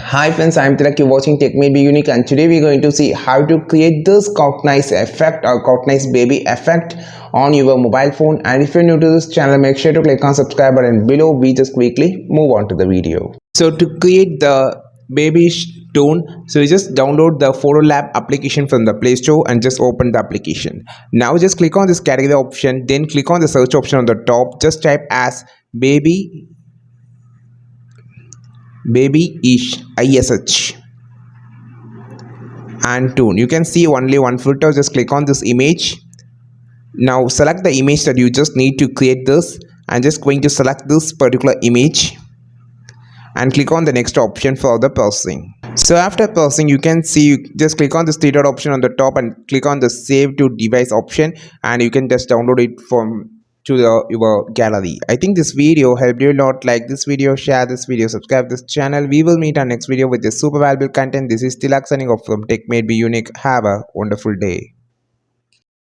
Hi friends, I'm Tilak. You're watching Tech Made Be Unique, and today we're going to see how to create this Cocknice effect or Cocknice baby effect on your mobile phone. And if you're new to this channel, make sure to click on subscribe button below. We just quickly move on to the video. So to create the baby tone, so you just download the Photolab application from the Play Store and just open the application. Now just click on this category option, then click on the search option on the top. Just type as baby ish and tune. You can see only one filter. Just click on this image. Now select the image that you just need to create this, and just going to select this particular image and click on the next option for the processing. So after processing, you can see, you just click on this three dot option on the top and click on the save to device option, and you can just download it from to your gallery. I think this video helped you a lot. Like this video, share this video, subscribe this channel. We will meet our next video with this super valuable content. This is Tilak signing off from Tech Made Be Unique. Have a wonderful day.